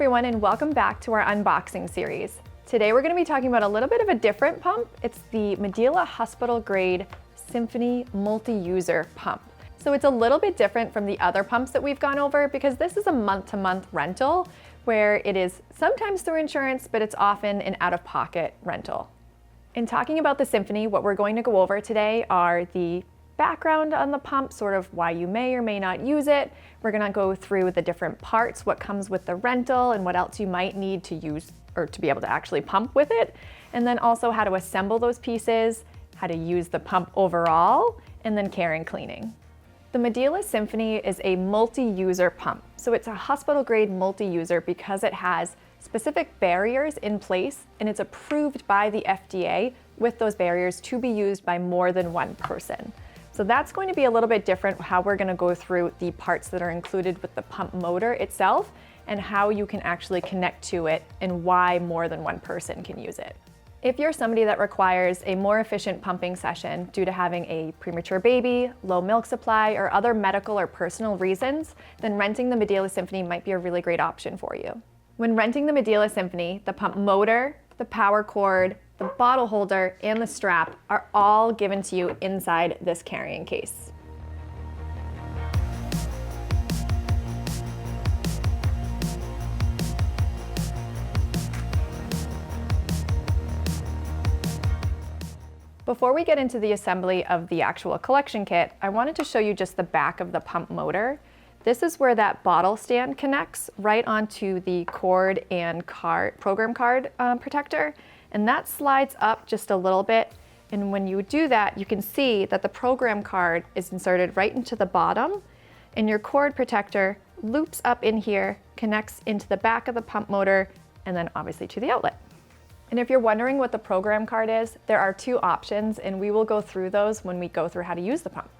everyone, and welcome back to our unboxing series. Today we're going to be talking about a little bit of a different pump. It's the Medela Hospital Grade Symphony Multi-User Pump. So it's a little bit different from the other pumps that we've gone over because this is a month-to-month rental where it is sometimes through insurance, but it's often an out-of-pocket rental. In talking about the Symphony, what we're going to go over today are the background on the pump, sort of why you may or may not use it. We're going to go through the different parts, what comes with the rental and what else you might need to use or to be able to actually pump with it. And then also how to assemble those pieces, how to use the pump overall, and then care and cleaning. The Medela Symphony is a multi-user pump. So it's a hospital grade multi-user because it has specific barriers in place and it's approved by the FDA with those barriers to be used by more than one person. So that's going to be a little bit different how we're going to go through the parts that are included with the pump motor itself and how you can actually connect to it and why more than one person can use it. If you're somebody that requires a more efficient pumping session due to having a premature baby, low milk supply, or other medical or personal reasons, then renting the Medela Symphony might be a really great option for you. When renting the Medela Symphony, the pump motor, the power cord, the bottle holder, and the strap are all given to you inside this carrying case. Before we get into the assembly of the actual collection kit, I wanted to show you just the back of the pump motor. This is where that bottle stand connects right onto the cord and program card protector. And that slides up just a little bit. And when you do that, you can see that the program card is inserted right into the bottom and your cord protector loops up in here, connects into the back of the pump motor, and then obviously to the outlet. And if you're wondering what the program card is, there are two options and we will go through those when we go through how to use the pump.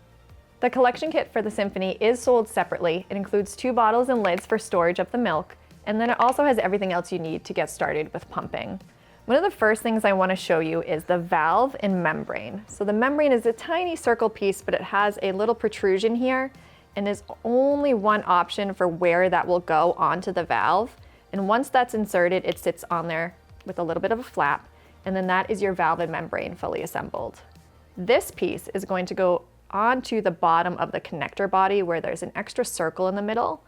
The collection kit for the Symphony is sold separately. It includes 2 bottles and lids for storage of the milk, and then it also has everything else you need to get started with pumping. One of the first things I want to show you is the valve and membrane. So the membrane is a tiny circle piece, but it has a little protrusion here and is only one option for where that will go onto the valve. And once that's inserted, it sits on there with a little bit of a flap, and then that is your valve and membrane fully assembled. This piece is going to go onto the bottom of the connector body where there's an extra circle in the middle.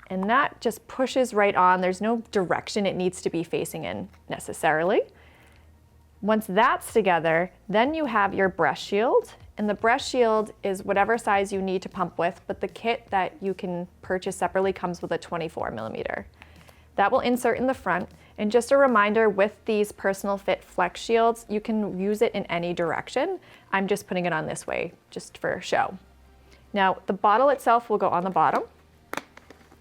And that just pushes right on. There's no direction it needs to be facing in necessarily. Once that's together, then you have your breast shield. And the breast shield is whatever size you need to pump with, but the kit that you can purchase separately comes with a 24 millimeter. That will insert in the front. And just a reminder, with these personal fit flex shields, you can use it in any direction. I'm just putting it on this way, just for show. Now, the bottle itself will go on the bottom.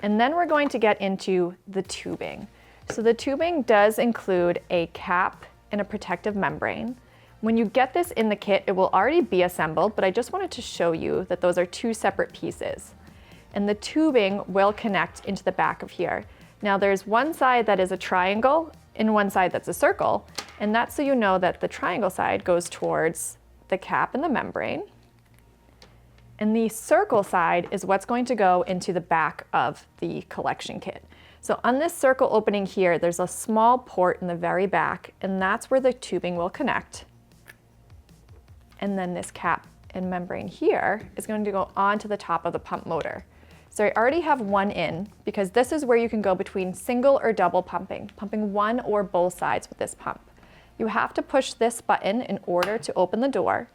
And then we're going to get into the tubing. So the tubing does include a cap and a protective membrane. When you get this in the kit, it will already be assembled, but I just wanted to show you that those are 2 separate pieces. And the tubing will connect into the back of here. Now there's one side that is a triangle and one side that's a circle, and that's so you know that the triangle side goes towards the cap and the membrane. And the circle side is what's going to go into the back of the collection kit. So on this circle opening here, there's a small port in the very back, and that's where the tubing will connect. And then this cap and membrane here is going to go onto the top of the pump motor. So I already have one in because this is where you can go between single or double pumping one or both sides with this pump. You have to push this button in order to open the door.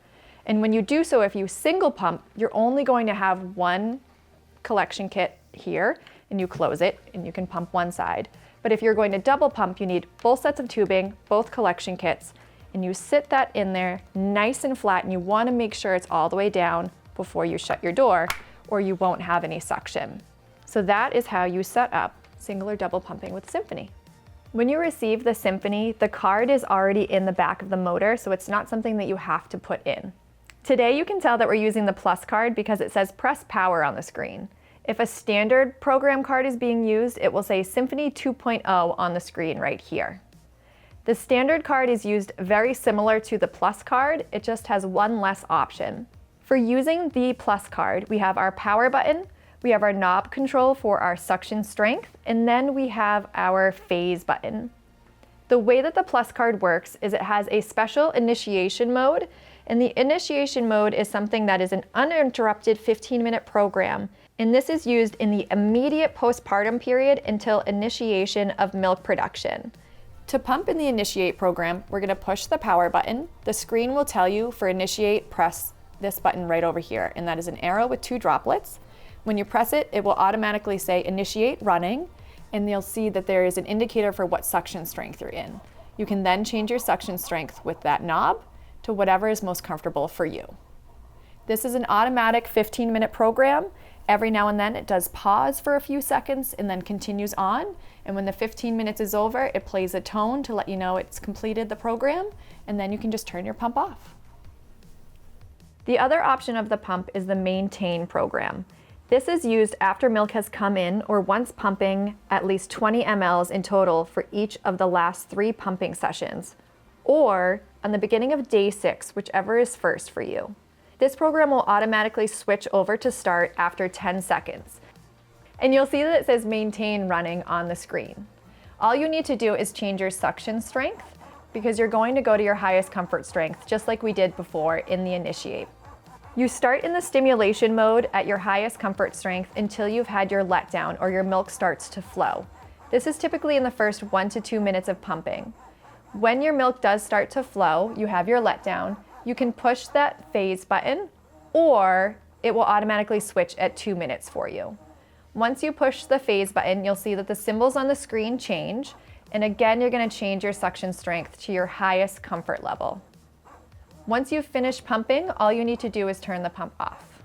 And when you do so, if you single pump, you're only going to have one collection kit here, and you close it, and you can pump one side. But if you're going to double pump, you need both sets of tubing, both collection kits, and you sit that in there nice and flat, and you want to make sure it's all the way down before you shut your door, or you won't have any suction. So that is how you set up single or double pumping with Symphony. When you receive the Symphony, the card is already in the back of the motor, so it's not something that you have to put in. Today you can tell that we're using the Plus card because it says press power on the screen. If a standard program card is being used, it will say Symphony 2.0 on the screen right here. The standard card is used very similar to the Plus card, it just has one less option. For using the Plus card, we have our power button, We have our knob control for our suction strength, and then we have our phase button. The way that the Plus card works is it has a special initiation mode, and the initiation mode is something that is an uninterrupted 15-minute program, and this is used in the immediate postpartum period until initiation of milk production. To pump in the initiate program, we're going to push the power button. The screen will tell you for initiate, press this button right over here, and that is an arrow with 2 droplets. When you press it, it will automatically say initiate running, and you'll see that there is an indicator for what suction strength you're in. You can then change your suction strength with that knob to whatever is most comfortable for you. This is an automatic 15-minute program. Every now and then it does pause for a few seconds and then continues on. And when the 15 minutes is over, it plays a tone to let you know it's completed the program, and then you can just turn your pump off. The other option of the pump is the maintain program. This is used after milk has come in or once pumping at least 20 mLs in total for each of the last 3 pumping sessions, or on the beginning of day 6, whichever is first for you. This program will automatically switch over to start after 10 seconds. And you'll see that it says maintain running on the screen. All you need to do is change your suction strength because you're going to go to your highest comfort strength, just like we did before in the initiate. You start in the stimulation mode at your highest comfort strength until you've had your letdown or your milk starts to flow. This is typically in the first 1 to 2 minutes of pumping. When your milk does start to flow, you have your letdown, you can push that phase button, or it will automatically switch at 2 minutes for you. Once you push the phase button, you'll see that the symbols on the screen change, and again, you're going to change your suction strength to your highest comfort level. Once you've finished pumping, all you need to do is turn the pump off.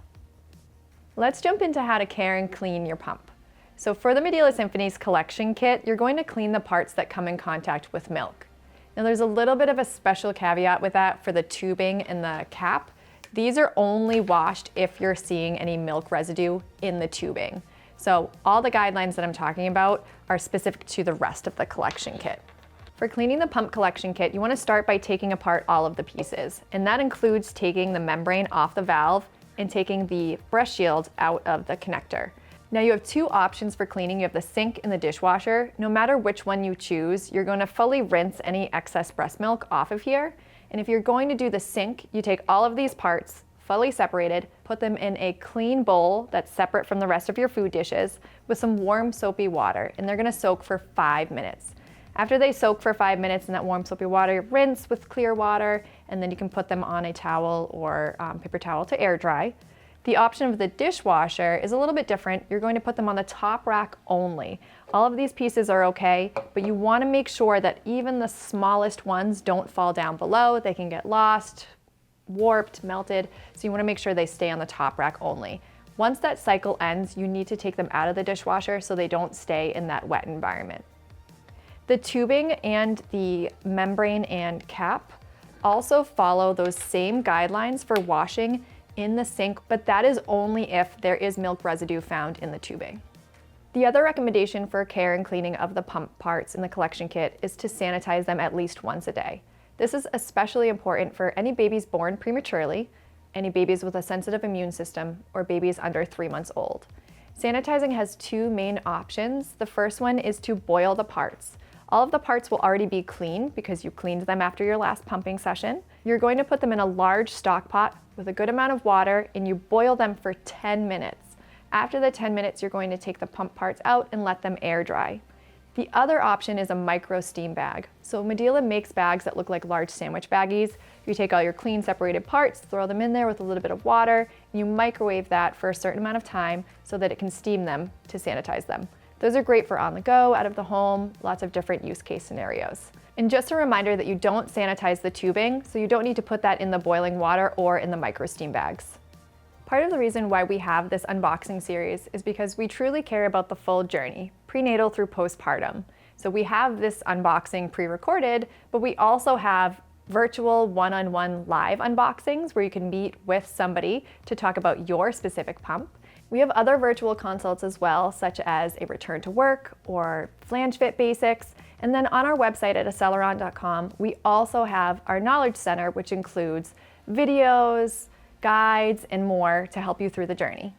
Let's jump into how to care and clean your pump. So for the Medela Symphony's collection kit, you're going to clean the parts that come in contact with milk. Now there's a little bit of a special caveat with that for the tubing and the cap. These are only washed if you're seeing any milk residue in the tubing. So all the guidelines that I'm talking about are specific to the rest of the collection kit. For cleaning the pump collection kit, you want to start by taking apart all of the pieces, and that includes taking the membrane off the valve and taking the breast shield out of the connector. Now you have 2 options for cleaning. You have the sink and the dishwasher. No matter which one you choose, you're going to fully rinse any excess breast milk off of here. And if you're going to do the sink, you take all of these parts, fully separated, put them in a clean bowl that's separate from the rest of your food dishes with some warm soapy water, and they're going to soak for 5 minutes. After they soak for 5 minutes in that warm soapy water, rinse with clear water, and then you can put them on a towel or paper towel to air dry. The option of the dishwasher is a little bit different. You're going to put them on the top rack only. All of these pieces are okay, but you want to make sure that even the smallest ones don't fall down below. They can get lost, warped, melted, so you want to make sure they stay on the top rack only. Once that cycle ends, you need to take them out of the dishwasher so they don't stay in that wet environment. The tubing and the membrane and cap also follow those same guidelines for washing in the sink, but that is only if there is milk residue found in the tubing. The other recommendation for care and cleaning of the pump parts in the collection kit is to sanitize them at least once a day. This is especially important for any babies born prematurely, any babies with a sensitive immune system, or babies under 3 months old. Sanitizing has 2 main options. The first one is to boil the parts. All of the parts will already be clean because you cleaned them after your last pumping session. You're going to put them in a large stock pot with a good amount of water, and you boil them for 10 minutes. After the 10 minutes, you're going to take the pump parts out and let them air dry. The other option is a micro steam bag. So Medela makes bags that look like large sandwich baggies. You take all your clean separated parts, throw them in there with a little bit of water, and you microwave that for a certain amount of time so that it can steam them to sanitize them. Those are great for on the go, out of the home, lots of different use case scenarios. And just a reminder that you don't sanitize the tubing, so you don't need to put that in the boiling water or in the micro steam bags. Part of the reason why we have this unboxing series is because we truly care about the full journey, prenatal through postpartum. So we have this unboxing pre-recorded, but we also have virtual one-on-one live unboxings where you can meet with somebody to talk about your specific pump. We have other virtual consults as well, such as a return to work or Flange Fit Basics. And then on our website at aceleron.com, we also have our Knowledge Center, which includes videos, guides, and more to help you through the journey.